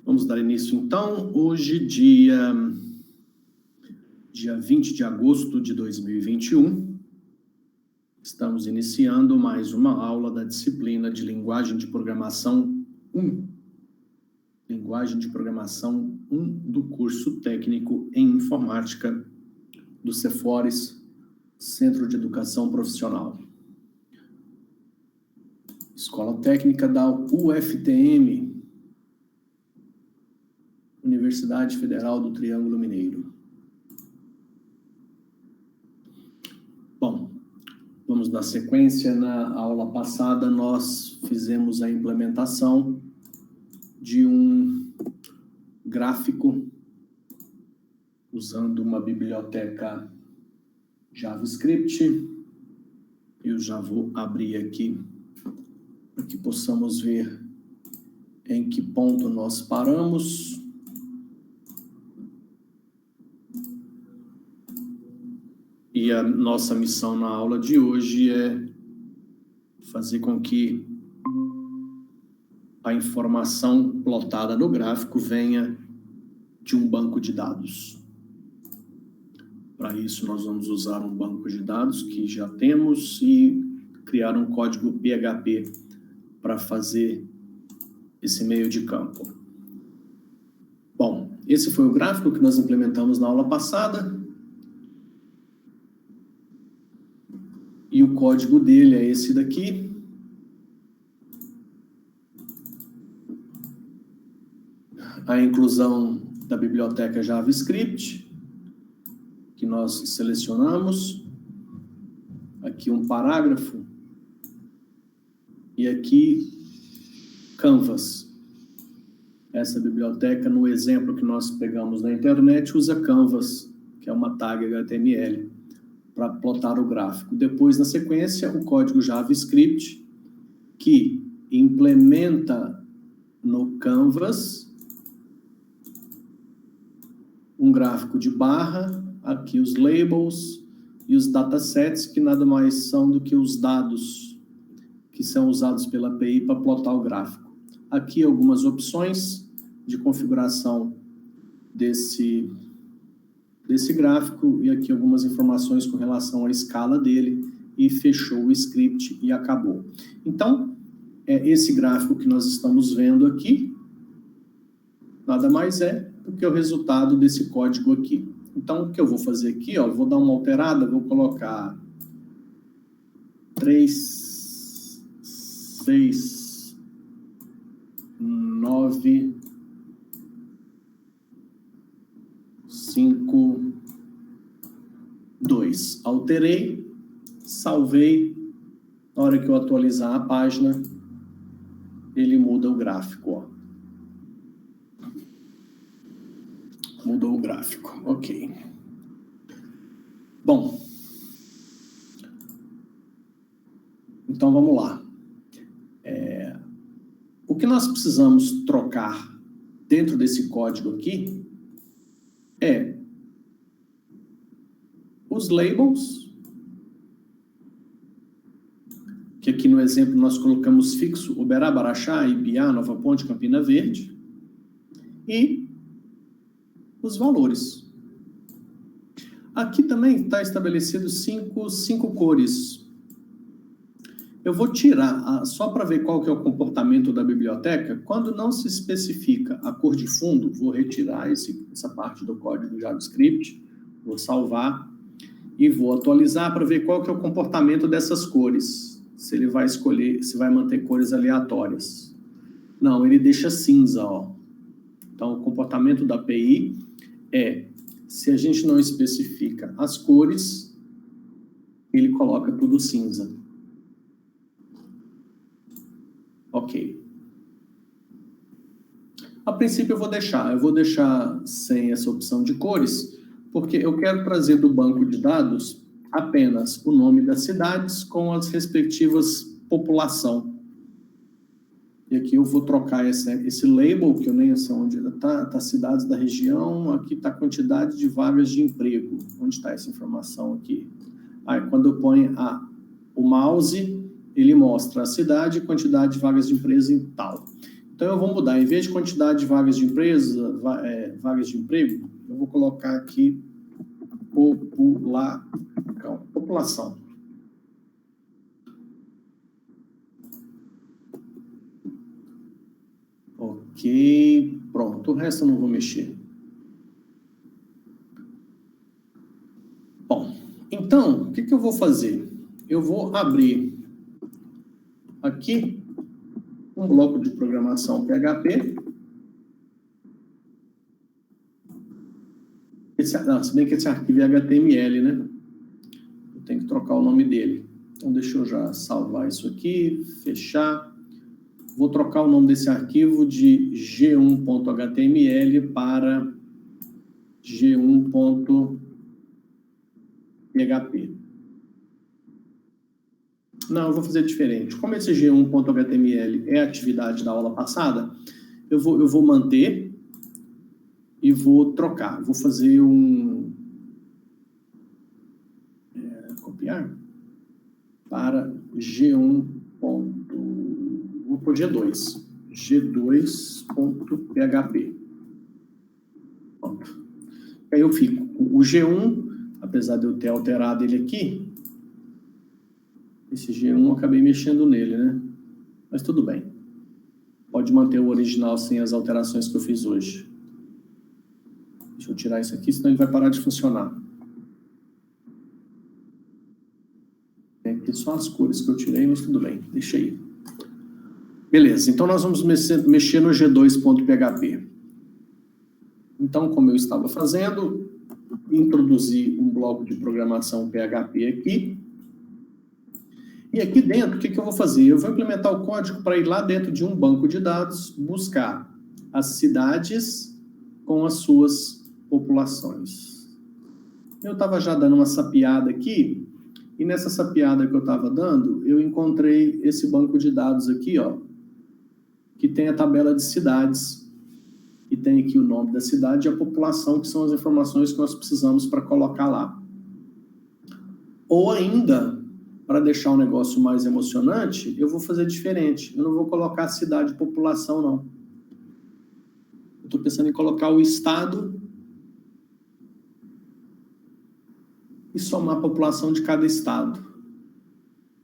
Vamos dar início, então. Hoje, dia 20 de agosto de 2021, estamos iniciando mais uma aula da disciplina de Linguagem de Programação 1. Linguagem de Programação 1 do curso técnico em Informática do Cefores, Centro de Educação Profissional. Escola Técnica da UFTM, Universidade Federal do Triângulo Mineiro. Bom, vamos dar sequência. Na aula passada, nós fizemos a implementação de um gráfico usando uma biblioteca JavaScript. Eu já vou abrir aqui para que possamos ver em que ponto nós paramos. E a nossa missão na aula de hoje é fazer com que a informação plotada no gráfico venha de um banco de dados. Para isso, nós vamos usar um banco de dados que já temos e criar um código PHP para fazer esse meio de campo. Bom, esse foi o gráfico que nós implementamos na aula passada. E o código dele é esse daqui. A inclusão da biblioteca JavaScript, que nós selecionamos. Aqui um parágrafo. E aqui, Canvas. Essa biblioteca, no exemplo que nós pegamos na internet, usa Canvas, que é uma tag HTML. Para plotar o gráfico. Depois, na sequência, o código JavaScript, que implementa no Canvas um gráfico de barra, aqui os labels e os datasets, que nada mais são do que os dados que são usados pela API para plotar o gráfico. Aqui algumas opções de configuração desse gráfico, e aqui algumas informações com relação à escala dele, e fechou o script e acabou. Então, esse gráfico que nós estamos vendo aqui, nada mais é do que o resultado desse código aqui. Então, o que eu vou fazer aqui, ó, vou dar uma alterada, vou colocar 3, 6, 9... 5, 2. Alterei, salvei. Na hora que eu atualizar a página, ele muda o gráfico. Ó. Mudou o gráfico. Ok. Bom. Então, vamos lá. O que nós precisamos trocar dentro desse código aqui é os labels, que aqui no exemplo nós colocamos fixo Uberá, Baraxá, Ibiá, Nova Ponte, Campina Verde, e os valores. Aqui também está estabelecido cinco cores. Eu vou tirar, só para ver qual que é o comportamento da biblioteca, quando não se especifica a cor de fundo, vou retirar essa parte do código JavaScript, vou salvar e vou atualizar para ver qual que é o comportamento dessas cores. Se ele vai escolher, se vai manter cores aleatórias. Não, ele deixa cinza, ó. Então, o comportamento da API é, se a gente não especifica as cores, ele coloca tudo cinza. Ok. A princípio eu vou deixar sem essa opção de cores, porque eu quero trazer do banco de dados apenas o nome das cidades com as respectivas população. E aqui eu vou trocar esse label, que eu nem sei onde está, cidades da região, aqui está a quantidade de vagas de emprego. Onde está essa informação aqui? Aí, quando eu ponho o mouse, ele mostra a cidade e quantidade de vagas de empresa em tal. Então, eu vou mudar. Em vez de quantidade de vagas de empresa, vagas de emprego, eu vou colocar aqui população. Ok, pronto. O resto eu não vou mexer. Bom, então, o que eu vou fazer? Eu vou abrir aqui um bloco de programação PHP. Se bem que esse arquivo é HTML, né? Eu tenho que trocar o nome dele. Então, deixa eu já salvar isso aqui, fechar. Vou trocar o nome desse arquivo de g1.html para g1.php. Não, eu vou fazer diferente. Como esse g1.html é a atividade da aula passada, eu vou manter e vou trocar. Vou fazer copiar para G1. Vou pôr G2. G2.php. Pronto. Aí eu fico. O G1, apesar de eu ter alterado ele aqui, esse G1 eu acabei mexendo nele, né? Mas tudo bem. Pode manter o original sem as alterações que eu fiz hoje. Deixa eu tirar isso aqui, senão ele vai parar de funcionar. Tem aqui só as cores que eu tirei, mas tudo bem. Deixa aí. Beleza, então nós vamos mexer no G2.php. Então, como eu estava fazendo, introduzi um bloco de programação PHP aqui. E aqui dentro, o que eu vou fazer? Eu vou implementar o código para ir lá dentro de um banco de dados, buscar as cidades com as suas populações. Eu estava já dando uma sapeada aqui, e nessa sapeada que eu estava dando, eu encontrei esse banco de dados aqui, ó, que tem a tabela de cidades, e tem aqui o nome da cidade e a população, que são as informações que nós precisamos para colocar lá. Ou ainda, para deixar o negócio mais emocionante, eu vou fazer diferente. Eu não vou colocar cidade e população, não. Eu estou pensando em colocar o estado e somar a população de cada estado.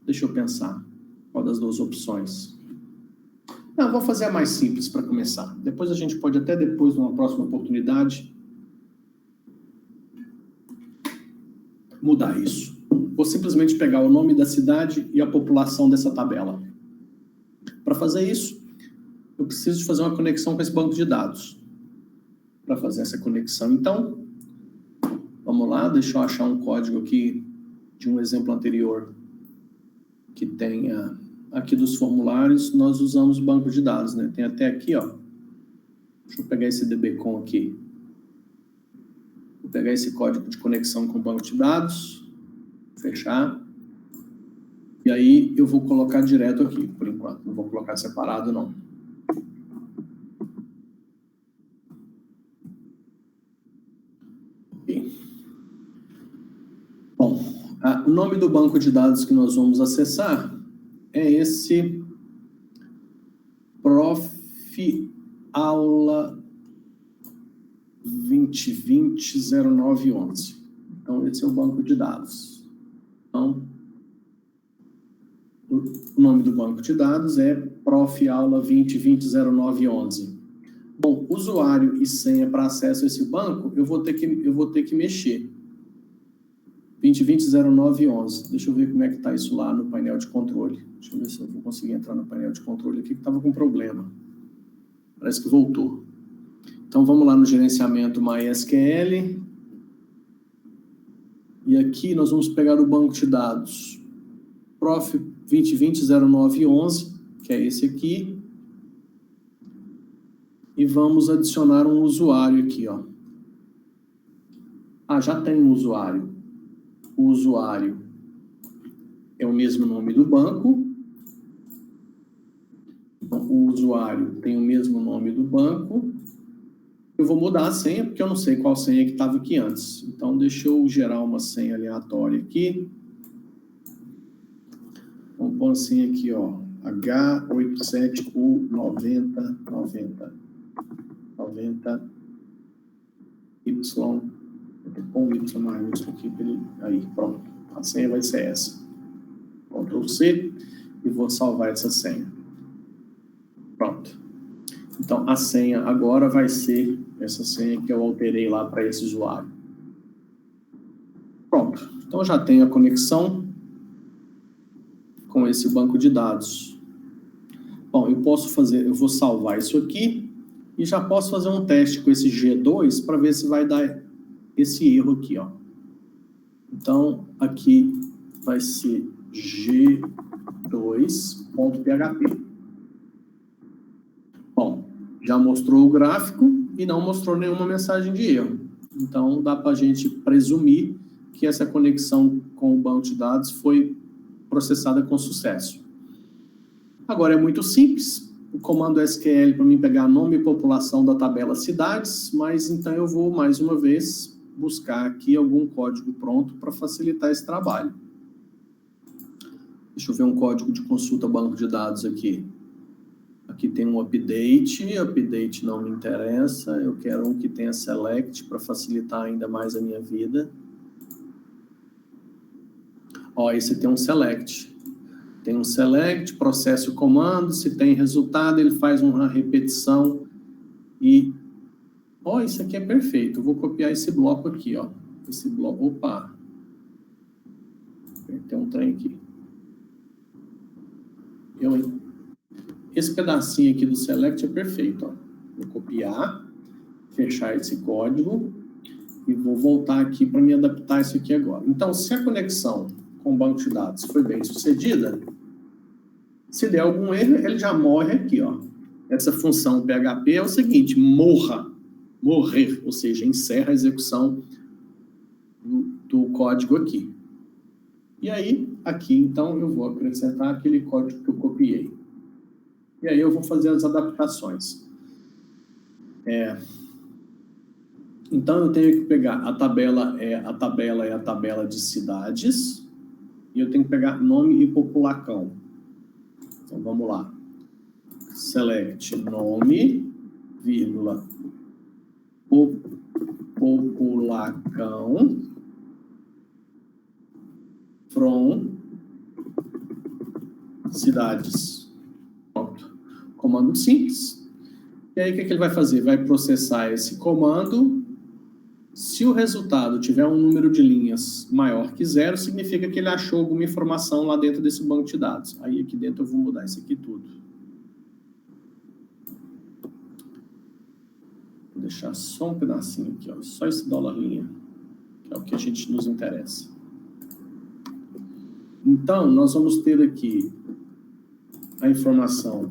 Deixa eu pensar. Qual das duas opções? Não, vou fazer a mais simples para começar. Depois a gente pode até depois, numa próxima oportunidade, mudar isso. Vou simplesmente pegar o nome da cidade e a população dessa tabela. Para fazer isso, eu preciso de fazer uma conexão com esse banco de dados. Para fazer essa conexão, então, vamos lá, deixa eu achar um código aqui de um exemplo anterior que tenha aqui dos formulários. Nós usamos banco de dados, né? Tem até aqui, ó. Deixa eu pegar esse dbcon aqui. Vou pegar esse código de conexão com o banco de dados, fechar. E aí eu vou colocar direto aqui, por enquanto. Não vou colocar separado, não. Ok. Bom, o nome do banco de dados que nós vamos acessar é esse Prof. Aula 2020-0911. Então, esse é o banco de dados. Então, o nome do banco de dados é Prof. Aula 2020-0911. Bom, usuário e senha para acesso a esse banco, eu vou ter que mexer. 2020-0911. Deixa eu ver como é que está isso lá no painel de controle. Deixa eu ver se eu vou conseguir entrar no painel de controle aqui, que estava com problema. Parece que voltou. Então, vamos lá no gerenciamento MySQL. E aqui nós vamos pegar o banco de dados Prof. 2020-0911, que é esse aqui. E vamos adicionar um usuário aqui, ó. Já tem um usuário. O usuário é o mesmo nome do banco. Então, o usuário tem o mesmo nome do banco, eu vou mudar a senha, porque eu não sei qual senha que estava aqui antes. Então, deixa eu gerar uma senha aleatória aqui. Vamos pôr a senha aqui, ó, H87U9090. 90 Y, vou pôr um Y maiúsculo aqui, aí, pronto, a senha vai ser essa. Ctrl C e vou salvar essa senha. Pronto. Então, a senha agora vai ser essa senha que eu alterei lá para esse usuário. Pronto. Então, já tenho a conexão com esse banco de dados. Bom, eu vou salvar isso aqui e já posso fazer um teste com esse G2 para ver se vai dar esse erro aqui, ó. Então, aqui vai ser G2.php. Bom, já mostrou o gráfico e não mostrou nenhuma mensagem de erro. Então, dá para a gente presumir que essa conexão com o banco de dados foi processada com sucesso. Agora, é muito simples. O comando SQL para mim pegar nome e população da tabela cidades, mas então eu vou, mais uma vez, buscar aqui algum código pronto para facilitar esse trabalho. Deixa eu ver um código de consulta banco de dados aqui. Aqui tem um update não me interessa, eu quero um que tenha select para facilitar ainda mais a minha vida. Ó, esse tem um select. Tem um select, processe o comando, se tem resultado, ele faz uma repetição e... Ó, isso aqui é perfeito. Eu vou copiar esse bloco aqui, ó. Esse bloco... Opa! Tem um trem aqui. Esse pedacinho aqui do select é perfeito, ó. Vou copiar, fechar esse código e vou voltar aqui para me adaptar isso aqui agora. Então, se a conexão com o banco de dados foi bem sucedida, se der algum erro, ele já morre aqui, ó. Essa função PHP é o seguinte, morrer, ou seja, encerra a execução do código aqui. E aí, aqui, então, eu vou acrescentar aquele código que eu copiei. E aí eu vou fazer as adaptações. Então, eu tenho que pegar a tabela é a tabela de cidades, e eu tenho que pegar nome e populacão. Então, vamos lá. Select nome, vírgula, populacão, from cidades. Pronto. Comando simples. E aí, o que ele vai fazer? Vai processar esse comando. Se o resultado tiver um número de linhas maior que 0, significa que ele achou alguma informação lá dentro desse banco de dados. Aí, aqui dentro, eu vou mudar isso aqui tudo. Vou deixar só um pedacinho aqui, ó, só esse $, que é o que a gente nos interessa. Então, nós vamos ter aqui a informação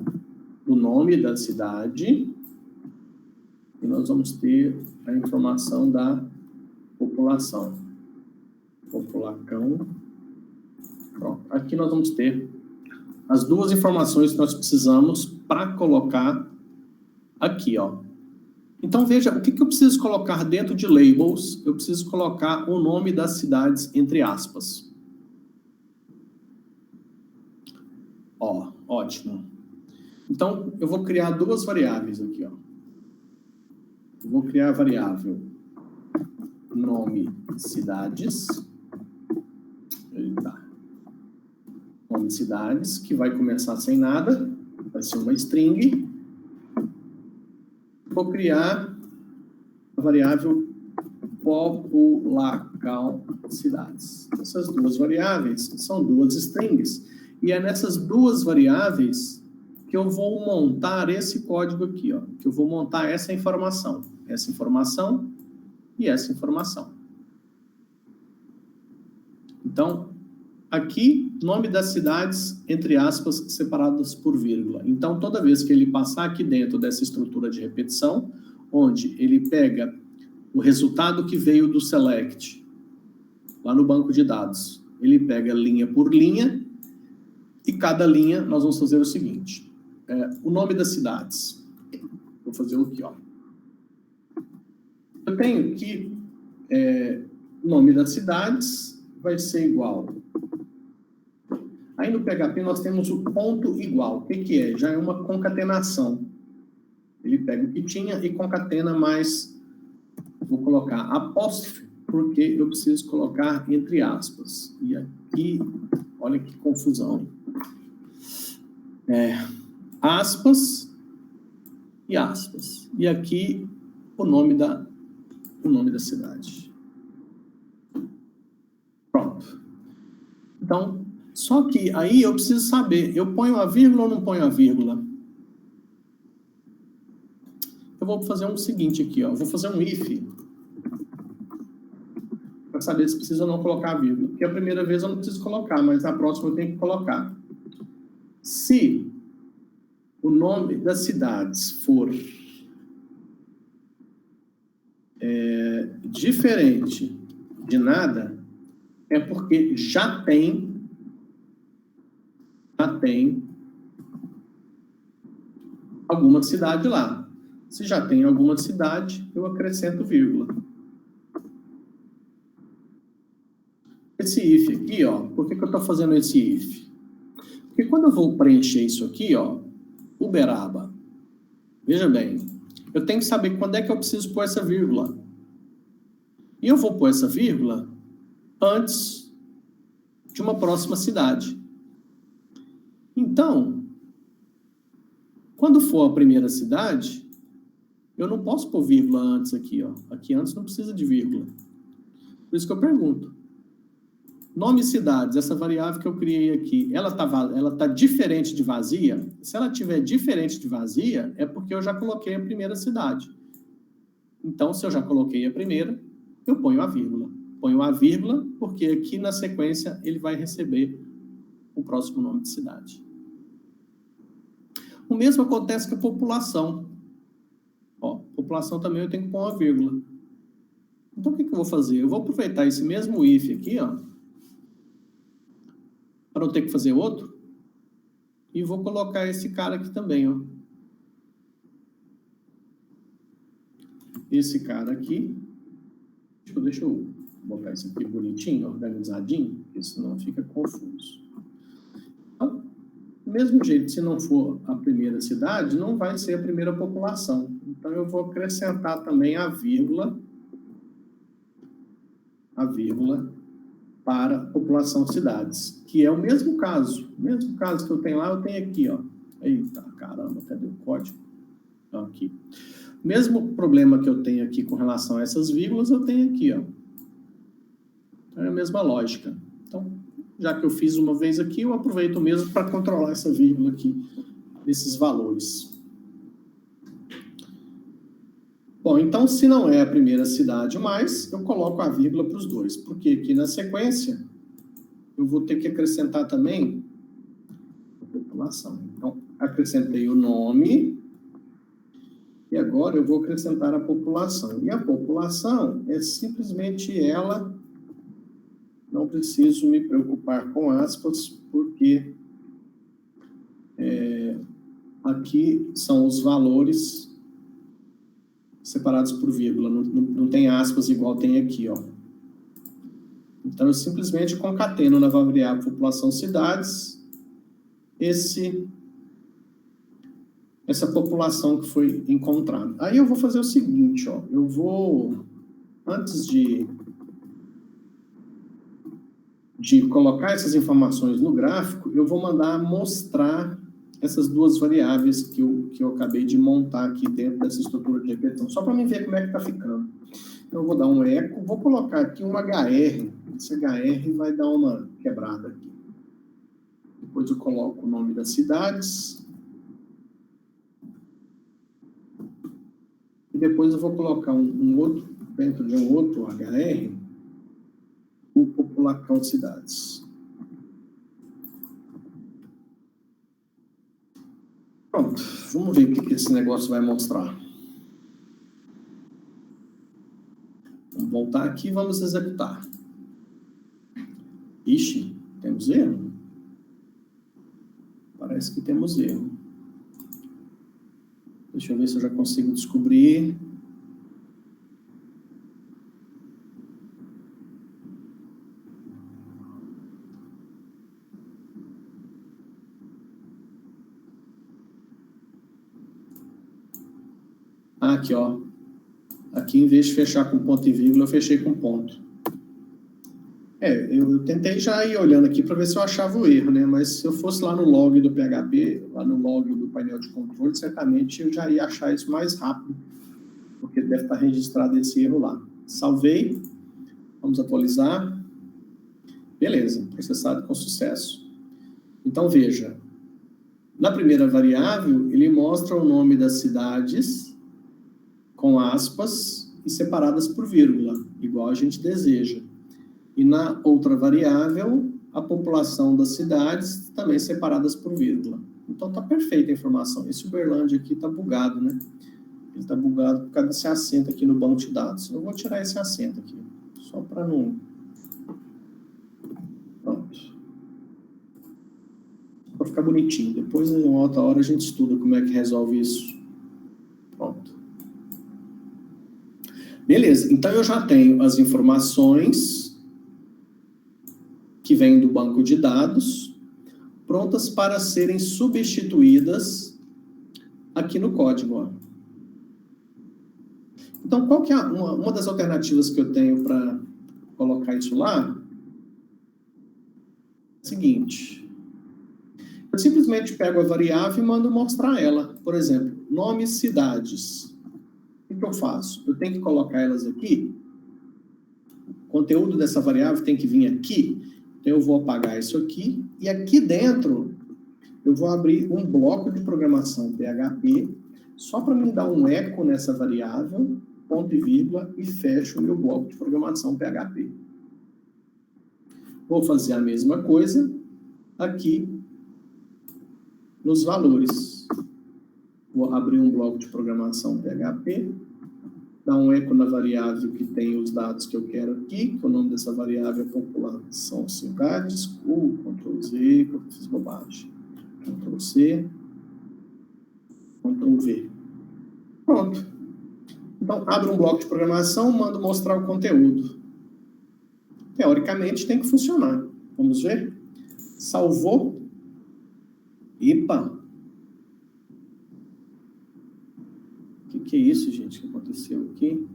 do nome da cidade e nós vamos ter a informação da população. Populacão. Pronto. Aqui nós vamos ter as duas informações que nós precisamos para colocar aqui, ó. Então, veja, o que eu preciso colocar dentro de labels? Eu preciso colocar o nome das cidades entre aspas. Ó, ótimo. Então, eu vou criar duas variáveis aqui, ó. Eu vou criar a variável nome cidades. Eita. Nome cidades, que vai começar sem nada. Vai ser uma string. Vou criar a variável populacão cidades. Essas duas variáveis são duas strings. E é nessas duas variáveis que eu vou montar esse código aqui, ó, que eu vou montar essa informação e essa informação. Então, aqui, nome das cidades, entre aspas, separadas por vírgula. Então, toda vez que ele passar aqui dentro dessa estrutura de repetição, onde ele pega o resultado que veio do select, lá no banco de dados, ele pega linha por linha, e cada linha nós vamos fazer o seguinte. o nome das cidades. Vou fazer um aqui, ó. Eu tenho aqui o nome das cidades vai ser igual. Aí no PHP nós temos o ponto igual. O que é? Já é uma concatenação. Ele pega o que tinha e concatena mais, vou colocar apóstrofe, porque eu preciso colocar entre aspas. E aqui, olha que confusão. Aspas e aspas. E aqui o nome da cidade. Pronto. Então, só que aí eu preciso saber, eu ponho a vírgula ou não ponho a vírgula? Eu vou fazer o seguinte aqui, ó. Vou fazer um if para saber se precisa ou não colocar a vírgula. Porque a primeira vez eu não preciso colocar, mas na próxima eu tenho que colocar. Se o nome das cidades for diferente de nada, é porque já tem alguma cidade lá. Se já tem alguma cidade, eu acrescento vírgula. Esse if aqui, ó, por que eu estou fazendo esse if? Porque quando eu vou preencher isso aqui, ó, Uberaba, veja bem, eu tenho que saber quando é que eu preciso pôr essa vírgula. E eu vou pôr essa vírgula antes de uma próxima cidade. Então, quando for a primeira cidade, eu não posso pôr vírgula antes aqui, ó. Aqui antes não precisa de vírgula. Por isso que eu pergunto. Nome cidades, essa variável que eu criei aqui, ela tá diferente de vazia? Se ela tiver diferente de vazia, é porque eu já coloquei a primeira cidade. Então, se eu já coloquei a primeira, eu ponho a vírgula. Ponho a vírgula porque aqui na sequência ele vai receber o próximo nome de cidade. O mesmo acontece com a população. Ó, população também eu tenho que pôr uma vírgula. Então, o que eu vou fazer? Eu vou aproveitar esse mesmo if aqui, ó, para não ter que fazer outro, e vou colocar esse cara aqui também, ó. Esse cara aqui, deixa eu botar isso aqui bonitinho, organizadinho, porque senão fica confuso. Então, do mesmo jeito, se não for a primeira cidade, não vai ser a primeira população. Então, eu vou acrescentar também a vírgula para população cidades, que é o mesmo caso. O mesmo caso que eu tenho lá, eu tenho aqui, ó. Eita, caramba, cadê o código? Aqui. O mesmo problema que eu tenho aqui com relação a essas vírgulas, eu tenho aqui, ó. É a mesma lógica. Então, já que eu fiz uma vez aqui, eu aproveito mesmo para controlar essa vírgula aqui, desses valores. Bom, então, se não é a primeira cidade mais, eu coloco a vírgula para os dois, porque aqui na sequência, eu vou ter que acrescentar também a população. Então, acrescentei o nome, e agora eu vou acrescentar a população. E a população é simplesmente ela, não preciso me preocupar com aspas, porque aqui são os valores separados por vírgula, não tem aspas igual tem aqui, ó. Então, eu simplesmente concateno na variável população cidades essa população que foi encontrada. Aí eu vou fazer o seguinte, ó, eu vou, antes de colocar essas informações no gráfico, eu vou mandar mostrar essas duas variáveis que eu acabei de montar aqui dentro dessa estrutura de repetição, só para mim ver como é que está ficando. Então, eu vou dar um eco, vou colocar aqui um HR, esse HR vai dar uma quebrada aqui. Depois eu coloco o nome das cidades. E depois eu vou colocar um outro, dentro de um outro HR, o população de cidades. Pronto, vamos ver o que esse negócio vai mostrar. Vamos voltar aqui e vamos executar. Ixi, temos erro? Parece que temos erro. Deixa eu ver se eu já consigo descobrir. Aqui, ó. Aqui, em vez de fechar com ponto e vírgula, eu fechei com ponto. Eu tentei já ir olhando aqui para ver se eu achava o erro, né? Mas se eu fosse lá no log do PHP, lá no log do painel de controle, certamente eu já ia achar isso mais rápido, porque deve estar registrado esse erro lá. Salvei. Vamos atualizar. Beleza, processado com sucesso. Então, veja. Na primeira variável, ele mostra o nome das cidades com aspas e separadas por vírgula, igual a gente deseja. E na outra variável, a população das cidades também separadas por vírgula. Então está perfeita a informação. Esse Uberlândia aqui está bugado, né? Ele está bugado por causa desse acento aqui no banco de dados. Eu vou tirar esse acento aqui, só para não... Pronto. Para ficar bonitinho. Depois, em uma outra hora, a gente estuda como é que resolve isso. Pronto. Beleza, então eu já tenho as informações que vêm do banco de dados prontas para serem substituídas aqui no código. Ó. Então, qual que é uma das alternativas que eu tenho para colocar isso lá? É o seguinte. Eu simplesmente pego a variável e mando mostrar ela. Por exemplo, nomes cidades. O que eu faço? Eu tenho que colocar elas aqui. O conteúdo dessa variável tem que vir aqui. Então, eu vou apagar isso aqui. E aqui dentro, eu vou abrir um bloco de programação PHP, só para me dar um eco nessa variável, ponto e vírgula, e fecho o meu bloco de programação PHP. Vou fazer a mesma coisa aqui nos valores. Vou abrir um bloco de programação PHP, dar um eco na variável que tem os dados que eu quero aqui, que o nome dessa variável é população cidades, Ctrl Z, que eu fiz bobagem, Ctrl C, Ctrl V. Pronto. Então, abro um bloco de programação, mando mostrar o conteúdo. Teoricamente, tem que funcionar. Vamos ver? Salvou. Epa! O que é isso, gente, que aconteceu aqui?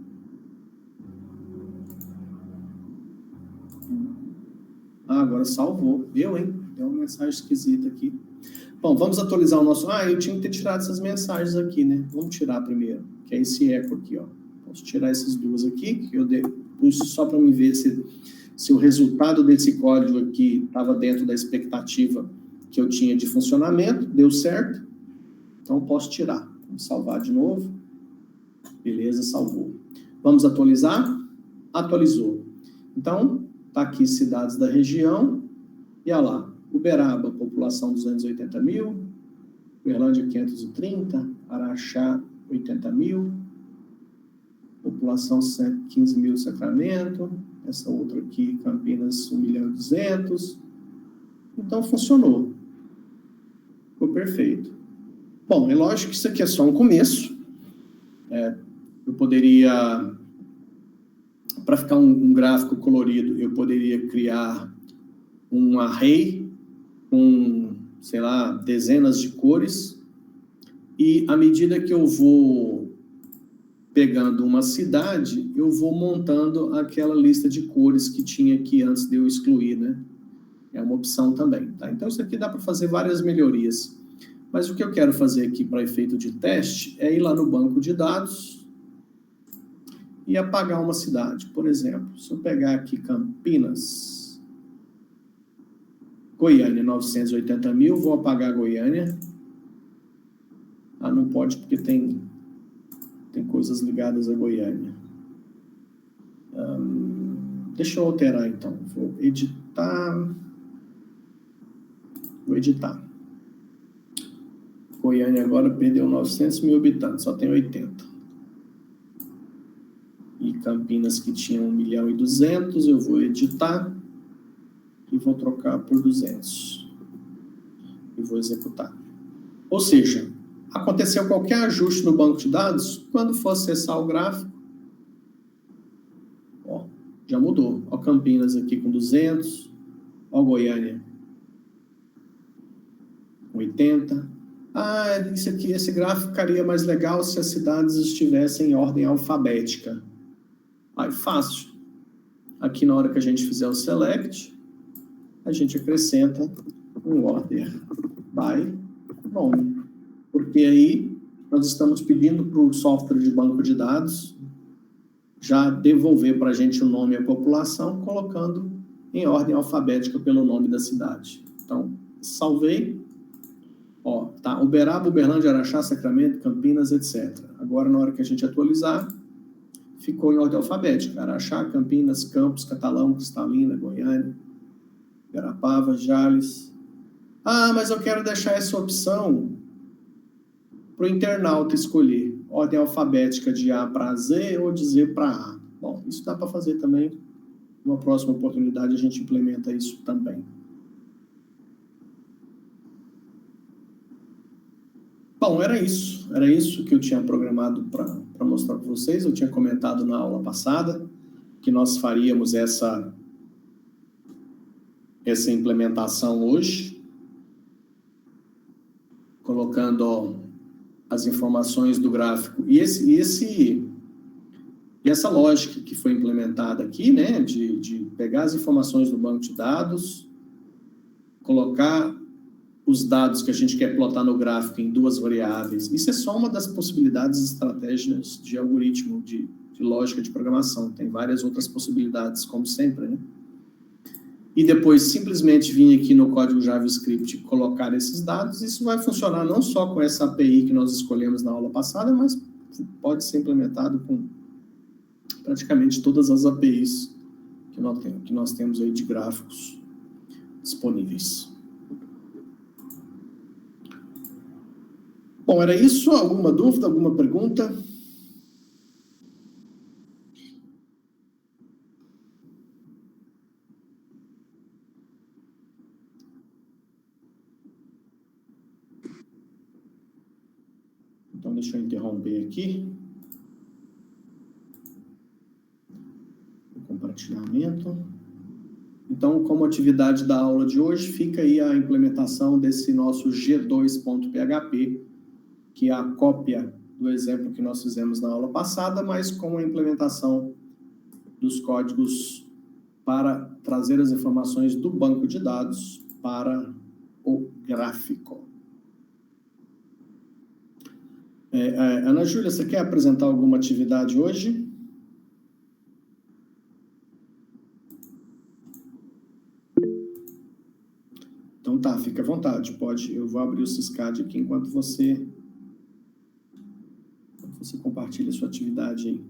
Ah, agora salvou. Viu, hein? Deu uma mensagem esquisita aqui. Bom, vamos atualizar o nosso... Ah, eu tinha que ter tirado essas mensagens aqui, né? Vamos tirar primeiro, que é esse eco aqui, ó. Posso tirar essas duas aqui, que eu pus só para me ver se o resultado desse código aqui estava dentro da expectativa que eu tinha de funcionamento. Deu certo. Então, posso tirar. Vamos salvar de novo. Beleza, salvou. Vamos atualizar? Atualizou. Então, está aqui cidades da região. E olha lá, Uberaba, população 280 mil. Uberlândia, 530. Araxá, 80 mil. População 15 mil, Sacramento. Essa outra aqui, Campinas, 1.200.000. Então, funcionou. Ficou perfeito. Bom, é lógico que isso aqui é só um começo. Eu poderia, para ficar um gráfico colorido, eu poderia criar um array com, sei lá, dezenas de cores, e à medida que eu vou pegando uma cidade, eu vou montando aquela lista de cores que tinha aqui antes de eu excluir, né? É uma opção também, tá? Então, isso aqui dá para fazer várias melhorias. Mas o que eu quero fazer aqui para efeito de teste é ir lá no banco de dados e apagar uma cidade. Por exemplo, se eu pegar aqui Campinas, Goiânia, 980 mil, vou apagar Goiânia. Ah, não pode porque tem coisas ligadas a Goiânia. Deixa eu alterar, então. Vou editar. Vou editar. Goiânia agora perdeu 900 mil habitantes, só tem 80. E Campinas, que tinha 1.200.000, eu vou editar e vou trocar por 200. E vou executar. Ou seja, Aconteceu qualquer ajuste no banco de dados, quando for acessar o gráfico, ó, já mudou. Ó, Campinas aqui com 200, ó, Goiânia com 80. Ah, isso aqui, esse gráfico ficaria mais legal se as cidades estivessem em ordem alfabética. Aí, fácil. Aqui, na hora que a gente fizer o select, a gente acrescenta um order by nome. Porque aí nós estamos pedindo para o software de banco de dados já devolver para a gente o nome e a população, colocando em ordem alfabética pelo nome da cidade. Então, salvei. Ó, tá, Uberaba, Uberlândia, Araxá, Sacramento, Campinas, etc. Agora, na hora que a gente atualizar, ficou em ordem alfabética. Araxá, Campinas, Campos, Catalão, Cristalina, Goiânia, Garapava, Jales. Ah, mas eu quero deixar essa opção para o internauta escolher ordem alfabética de A para Z ou de Z para A. Bom, isso dá para fazer também. Numa próxima oportunidade a gente implementa isso também. Bom, era isso que eu tinha programado para mostrar para vocês. Eu tinha comentado na aula passada que nós faríamos essa implementação hoje, colocando, ó, as informações do gráfico. E essa lógica que foi implementada aqui, né, de pegar as informações do banco de dados, colocar os dados que a gente quer plotar no gráfico em duas variáveis. Isso é só uma das possibilidades estratégias de algoritmo, de lógica de programação. Tem várias outras possibilidades, como sempre, né? E depois simplesmente vir aqui no código JavaScript e colocar esses dados. Isso vai funcionar não só com essa API que nós escolhemos na aula passada, mas pode ser implementado com praticamente todas as APIs que nós temos aí de gráficos disponíveis. Bom, era isso. Alguma dúvida, alguma pergunta? Então, deixa eu interromper aqui o compartilhamento. Então, como atividade da aula de hoje, fica aí a implementação desse nosso G2.php, que é a cópia do exemplo que nós fizemos na aula passada, mas com a implementação dos códigos para trazer as informações do banco de dados para o gráfico. Ana Júlia, você quer apresentar alguma atividade hoje? Então tá, fica à vontade. Pode, eu vou abrir o Syscad aqui enquanto você compartilha a sua atividade aí.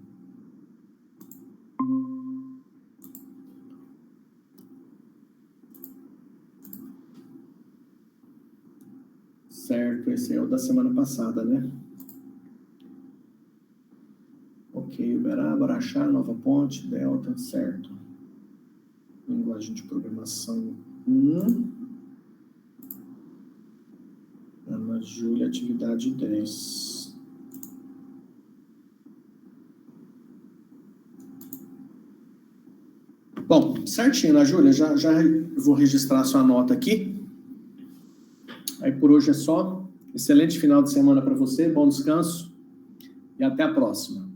Certo, esse é o da semana passada, né? Ok, Uberaba, Araxá, Nova Ponte, Delta, certo. Linguagem de programação 1. Ana Júlia, atividade 10. Bom, certinho, Ana Júlia, já vou registrar a sua nota aqui. Aí por hoje é só. Excelente final de semana para você, bom descanso e até a próxima.